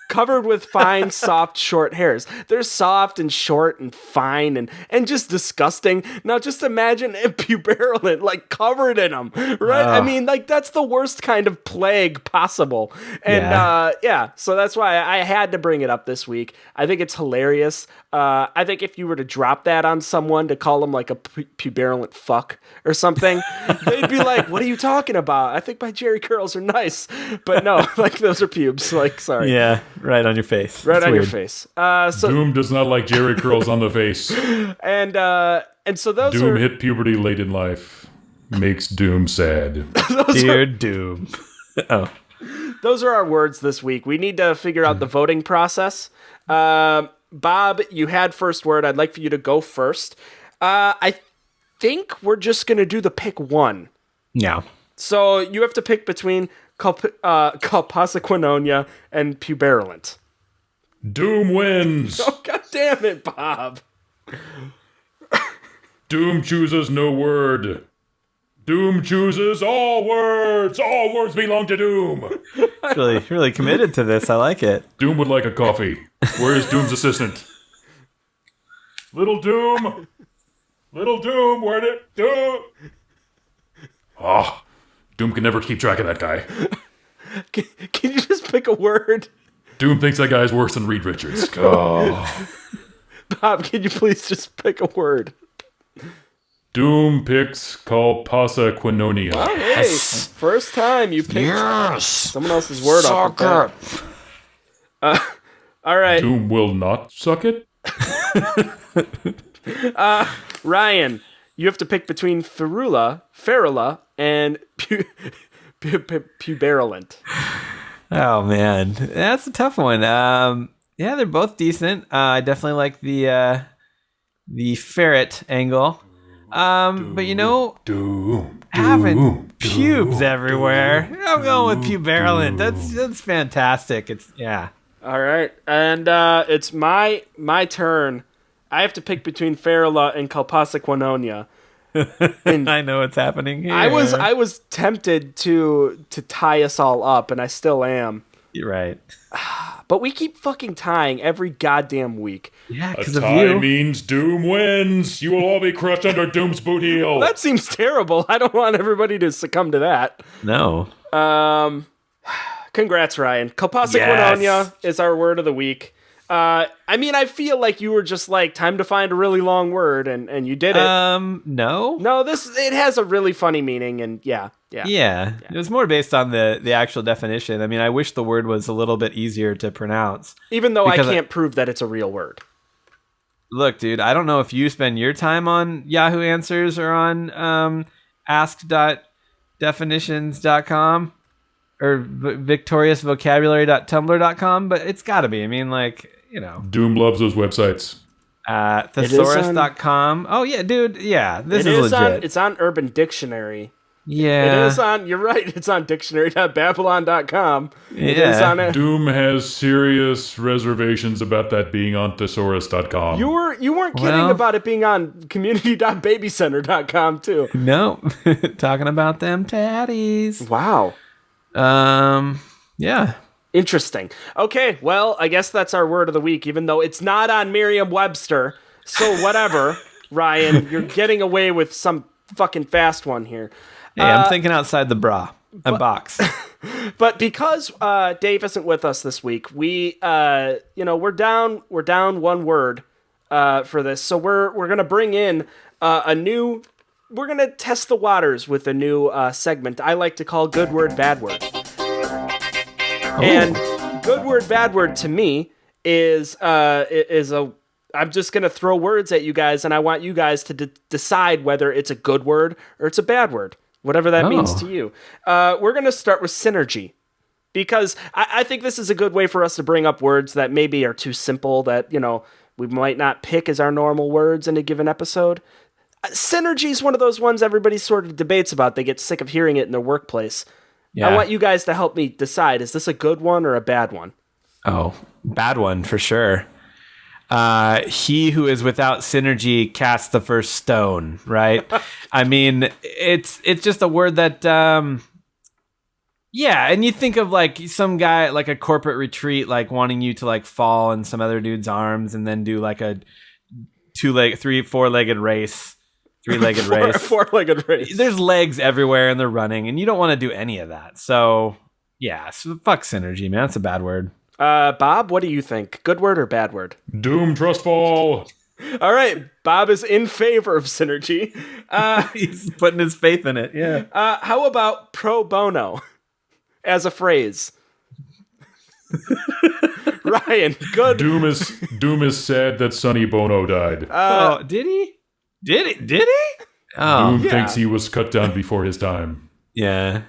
Covered with fine, soft, short hairs. They're soft and short and fine and just disgusting. Now just imagine a puberulent, covered in them, right? That's the worst kind of plague possible. And so that's why I had to bring it up this week. I think it's hilarious. I think if you were to drop that on someone to call them like a puberulent fuck or something, they'd be like, what are you talking about? I think my Jerry curls are nice. But no, those are pubes. Sorry. Yeah. Right on your face. Right on your face. So Doom does not like Jerry curls on the face. And so those Doom are... hit puberty late in life. Makes Doom sad. Dear Doom. Oh. Those are our words this week. We need to figure out the voting process. Bob, you had first word. I'd like for you to go first. I think we're just going to do the pick one. Yeah. So you have to pick between Kalpasaquinonia and puberulent. Doom wins. Oh, God damn it, Bob. Doom chooses no word. Doom chooses all words. All words belong to Doom. Really committed to this. I like it. Doom would like a coffee. Where is Doom's assistant? Little Doom. Little Doom, where did Doom? Oh, Doom can never keep track of that guy. Can you just pick a word? Doom thinks that guy is worse than Reed Richards. Oh. Bob, can you please just pick a word? Doom picks Colposaquinonia. Oh, hey, first time you picked someone else's word off the bat. All right. Doom will not suck it? Ryan, you have to pick between ferula, and puberulent. Oh man, that's a tough one. Yeah, they're both decent. I definitely like the ferret angle. But you know, having pubes everywhere, I'm going with puberulent. That's fantastic. Yeah. All right, and it's my turn. I have to pick between ferula and Colposaquinonia. I know what's happening here. I was tempted to tie us all up, and I still am. You're right. But we keep fucking tying every goddamn week. Yeah, A because of tie you. means Doom wins. You will all be crushed under Doom's boot heel. That seems terrible. I don't want everybody to succumb to that. No. Congrats, Ryan. Colposaquinonia is our word of the week. I mean, I feel like you were just like, time to find a really long word, and you did it. No. No, it has a really funny meaning, and yeah. It was more based on the actual definition. I mean, I wish the word was a little bit easier to pronounce. Even though I can't prove that it's a real word. Look, dude, I don't know if you spend your time on Yahoo Answers or on ask.definitions.com or victoriousvocabulary.tumblr.com, but it's got to be. I mean, like, you know. Doom loves those websites. Thesaurus.com. Oh, yeah, dude. Yeah, this is legit. It's on Urban Dictionary. Yeah. It is on, you're right, it's on dictionary.babylon.com. It Yeah. is on it. Doom has serious reservations about that being on thesaurus.com. You weren't kidding about it being on community.babycenter.com too. No. Talking about them tatties. Wow. Yeah. Interesting. Okay, well, I guess that's our word of the week, even though it's not on Merriam-Webster. So whatever, Ryan, you're getting away with some fucking fast one here. Hey, I'm thinking outside the box. But because Dave isn't with us this week, we're down one word for this. So we're gonna bring in we're gonna test the waters with a new segment I like to call Good Word, Bad Word. And Good Word, Bad Word to me is I'm just gonna throw words at you guys, and I want you guys to decide whether it's a good word or it's a bad word. Whatever that means to you. We're going to start with synergy, because I think this is a good way for us to bring up words that maybe are too simple that, we might not pick as our normal words in a given episode. Synergy is one of those ones everybody sort of debates about. They get sick of hearing it in their workplace. Yeah. I want you guys to help me decide, is this a good one or a bad one? Oh, bad one for sure. He who is without synergy casts the first stone, right? I mean, it's just a word that, and you think of like some guy, like a corporate retreat, like wanting you to like fall in some other dude's arms and then do like a four-legged race. Three-legged race. Four-legged race. There's legs everywhere and they're running and you don't want to do any of that. So yeah, fuck synergy, man. That's a bad word. Bob, what do you think? Good word or bad word? Doom trustfall. All right, Bob is in favor of synergy. He's putting his faith in it. Yeah. How about pro bono as a phrase? Ryan, good. Doom is sad that Sonny Bono died. Did he? Did he? Oh, Doom thinks he was cut down before his time. Yeah.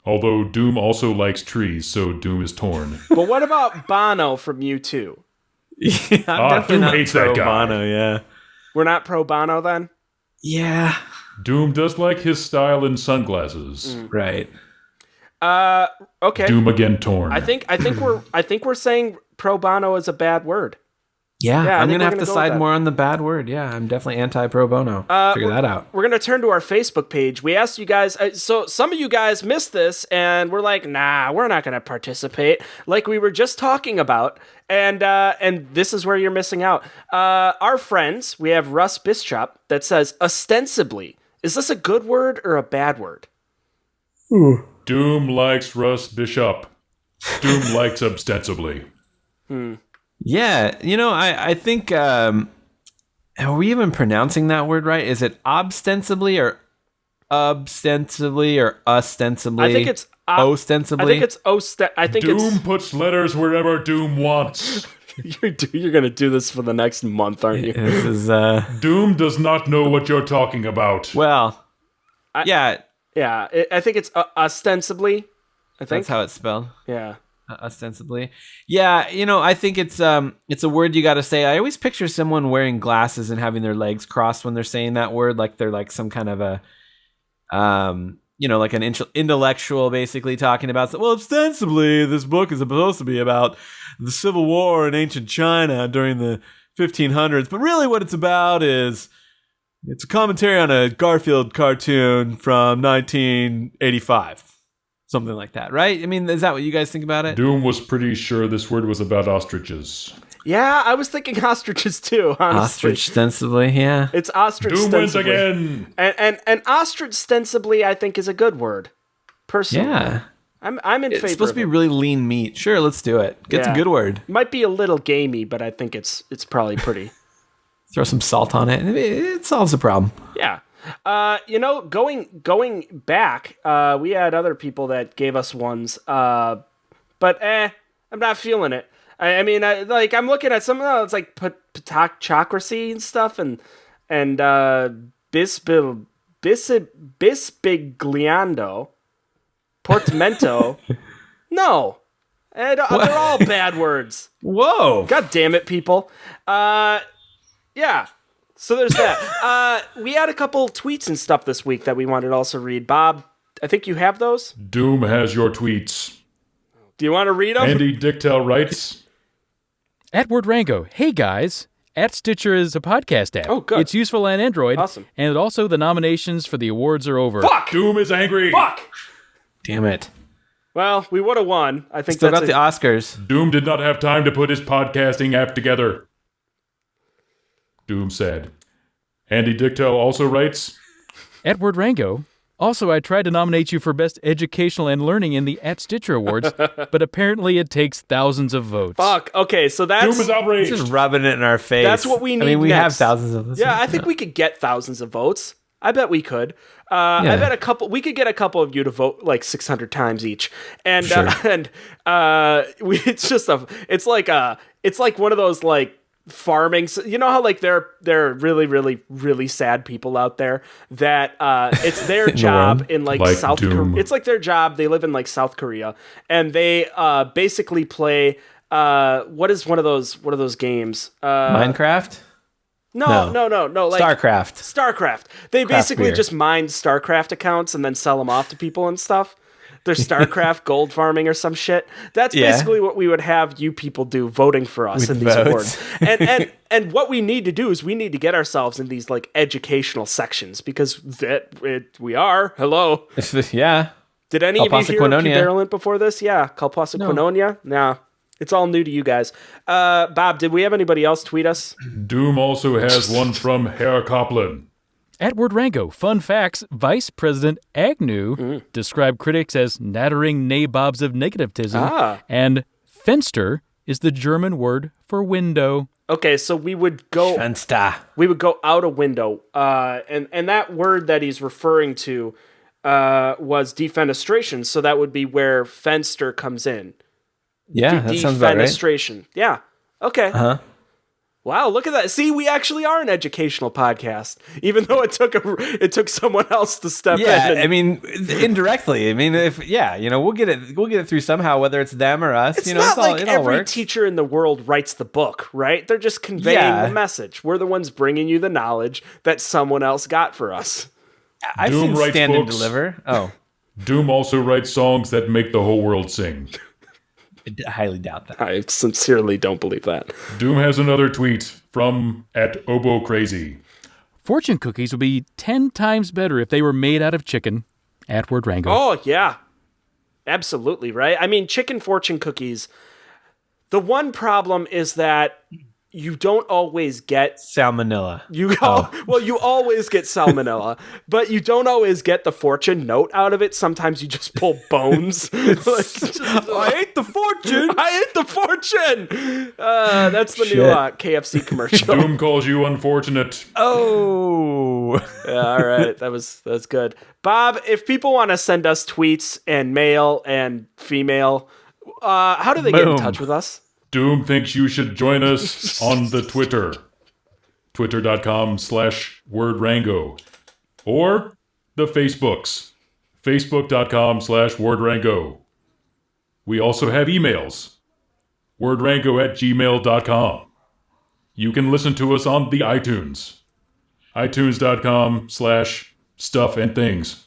Although Doom also likes trees, so Doom is torn. But what about Bono from U2? Yeah, I'm definitely Doom not hates that guy. Bono, yeah. We're not pro Bono then? Yeah. Doom does like his style in sunglasses. Right. Okay. Doom again torn. I think we're saying pro bono is a bad word. Yeah, I I'm think going to we're have gonna to go with side that. more on the bad word. Yeah, I'm definitely anti pro bono. Figure that out. We're going to turn to our Facebook page. We asked you guys, so some of you guys missed this, and we're like, nah, we're not going to participate, like we were just talking about, and this is where you're missing out. Our friends, we have Russ Bistrop that says, ostensibly. Is this a good word or a bad word? Doom likes Russ Bishop. Doom likes ostensibly. Yeah, I think, are we even pronouncing that word right? Is it ostensibly or ostensibly or ostensibly? I think it's ostensibly. I think Doom puts letters wherever Doom wants. you're going to do this for the next month, aren't you? This is Doom does not know what you're talking about. well, yeah, Yeah, I think it's ostensibly. I think that's how it's spelled. Yeah. Ostensibly. Yeah, I think it's a word you got to say. I always picture someone wearing glasses and having their legs crossed when they're saying that word, like they're like some kind of a like an intellectual basically talking about, well, ostensibly this book is supposed to be about the Civil War in ancient China during the 1500s, but really what it's about is it's a commentary on a Garfield cartoon from 1985. Something like that, right? I mean, is that what you guys think about it? Doom was pretty sure this word was about ostriches. Yeah, I was thinking ostriches too, honestly. Ostrich ostensibly, yeah. It's ostrich Doom wins ostensibly. again. And ostrich ostensibly, I think, is a good word. Personally. Yeah. I'm in favor It's supposed to be of it. really lean meat. Sure, let's do it. It's a Yeah. good word. Might be a little gamey, but I think it's probably pretty. Throw some salt on it. It solves the problem. Yeah. Going back, we had other people that gave us ones, but I'm not feeling it. I mean, I'm looking at some of it's like Patocracy and stuff, and Bispigliando, Portamento. No, they're all bad words. Whoa. God damn it, people. Yeah. So there's that. We had a couple tweets and stuff this week that we wanted to also read. Bob, I think you have those. Doom has your tweets. Do you want to read them? Andy Dicktel writes, At Word Rango, hey guys. At Stitcher is a podcast app. Oh, good. It's useful on Android. Awesome. And also the nominations for the awards are over. Fuck! Doom is angry. Fuck! Damn it. Well, we would have won. I think Still that's got the Oscars. Doom did not have time to put his podcasting app together. Doom said. Andy Dicktel also writes, At Word Rango, also I tried to nominate you for Best Educational and Learning in the At Stitcher Awards, but apparently it takes thousands of votes. Fuck. Okay, so Doom that's is outraged. Just rubbing it in our face. That's what we I mean, need we have next. thousands of listeners. yeah. I think we could get thousands of votes. I bet we could. I bet we could get a couple of you to vote like 600 times each, and Sure. it's like one of those like farming. You know how like there are really really really sad people out there that it's their job world. in like Like South Korea. Doom. It's like their job. They live in like South Korea, and they basically play. What is one of those games? Minecraft? No. Like StarCraft. They basically beer. just mine StarCraft accounts and then sell them off to people and stuff. They're StarCraft gold farming or some shit. That's Yeah. basically what we would have you people do, voting for us With in these votes. awards. And what we need to do is we need to get ourselves in these like educational sections because we are. Hello. Yeah. Did any of you hear of Quinonia. Puberty before this? Yeah, Kalpasa Quinonia? No. It's all new to you guys. Bob, did we have anybody else tweet us? Doom also has one from Herr Copland. At Word Rango, fun facts, Vice President Agnew described critics as nattering nabobs of negativism, and Fenster is the German word for window. Okay, so we would go Fenster. out a window, and that word that he's referring to was defenestration, so that would be where Fenster comes in. Yeah, that sounds about right. Defenestration. Yeah. Okay. Uh-huh. Wow, look at that. See, we actually are an educational podcast, even though it took someone else to step in. Yeah, and- I mean, indirectly. I mean, we'll get it through somehow, whether it's them or us. It's not like it all every works. teacher in the world writes the book, right? They're just conveying the message. We're the ones bringing you the knowledge that someone else got for us. I've Doom seen writes Stand and books. Deliver. Oh, Doom also writes songs that make the whole world sing. I highly doubt that. I sincerely don't believe that. Doom has another tweet from @OboCrazy. Fortune cookies would be 10 times better if they were made out of chicken. @WordRango. Oh, yeah. Absolutely, right? I mean, chicken fortune cookies, the one problem is that you don't always get Salmonella. you always get salmonella, but you don't always get the fortune note out of it. Sometimes you just pull bones. I ate the fortune. I ate the fortune. That's the new KFC commercial. Doom calls you unfortunate. Oh. Yeah, all right, that's good. Bob, if people want to send us tweets and male and female, how do they get in touch with us? Doom thinks you should join us on the Twitter. Twitter.com/WordRango. Or the Facebooks. Facebook.com/WordRango. We also have emails. WordRango@gmail.com. You can listen to us on the iTunes. iTunes.com/stuffandthings.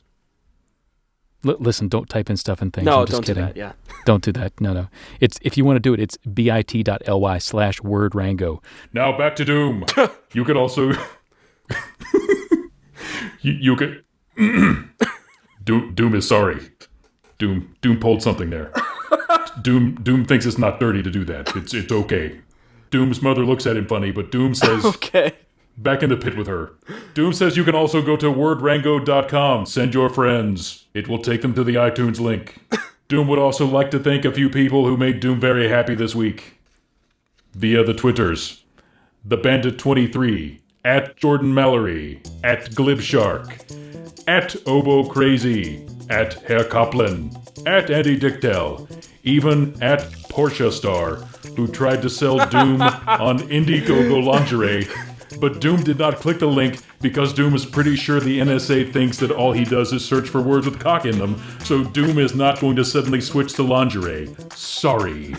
Listen, don't type in stuff and things. No, I'm just don't kidding. do that. Yeah. Don't do that. No. It's if you want to do it, it's bit.ly/WordRango. Now back to Doom. You could also... you could... Doom is sorry. Doom pulled something there. Doom thinks it's not dirty to do that. It's okay. Doom's mother looks at him funny, but Doom says... Okay. Back in the pit with her. Doom says you can also go to wordrango.com. Send your friends. It will take them to the iTunes link. Doom would also like to thank a few people who made Doom very happy this week. Via the Twitters. The Bandit23, @JordanMallory, @GlibShark, @OboCrazy, @HerrKoplan, @AndyDicktel, even @PortiaStar, who tried to sell Doom on Indiegogo lingerie. But Doom did not click the link because Doom is pretty sure the NSA thinks that all he does is search for words with cock in them, so Doom is not going to suddenly switch to lingerie. Sorry.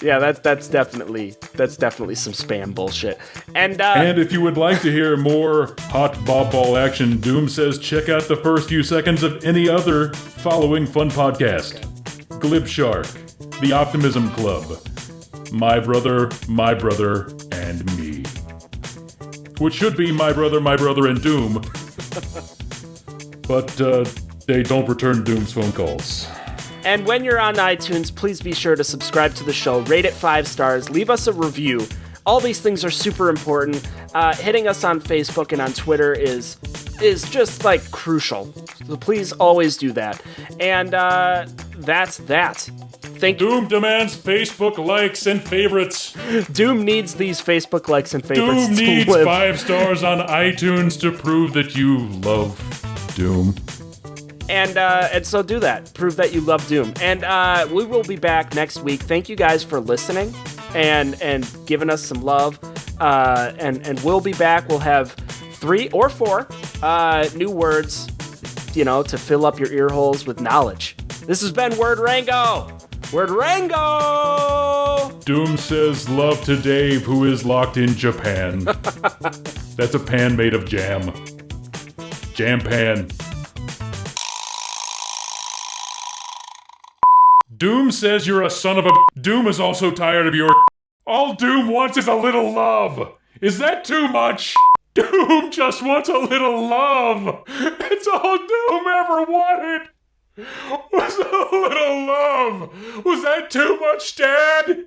Yeah, that's definitely some spam bullshit. And if you would like to hear more hot Bob Ball action, Doom says check out the first few seconds of any other following fun podcast. Glibshark, The Optimism Club, My Brother, and Me. Which should be My Brother, and Doom. But they don't return Doom's phone calls. And when you're on iTunes, please be sure to subscribe to the show, rate it 5 stars, leave us a review. All these things are super important. Hitting us on Facebook and on Twitter is just like crucial. So please always do that. And that's that. Doom demands Facebook likes and favorites. Doom needs these Facebook likes and favorites. Doom to needs live. 5 stars on iTunes to prove that you love Doom. And so do that. Prove that you love Doom. And we will be back next week. Thank you guys for listening and giving us some love. And we'll be back. We'll have 3 or 4 new words, to fill up your ear holes with knowledge. This has been Word Rango. Word Rango! Doom says love to Dave, who is locked in Japan. That's a pan made of jam. Jam pan. Doom says you're a son of a... Doom is also tired of your... All Doom wants is a little love. Is that too much? Doom just wants a little love. It's all Doom ever wanted. Was a little love. Was that too much, Dad?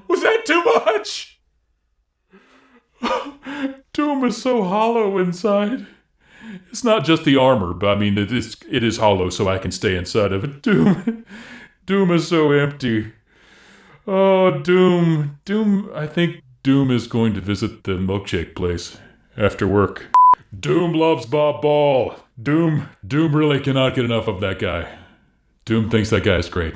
Was that too much? Doom is so hollow inside. It's not just the armor, but I mean, it is hollow so I can stay inside of it. Doom is so empty. Oh, Doom, I think Doom is going to visit the milkshake place after work. Doom loves Bob Ball. Doom really cannot get enough of that guy. Doom thinks that guy is great.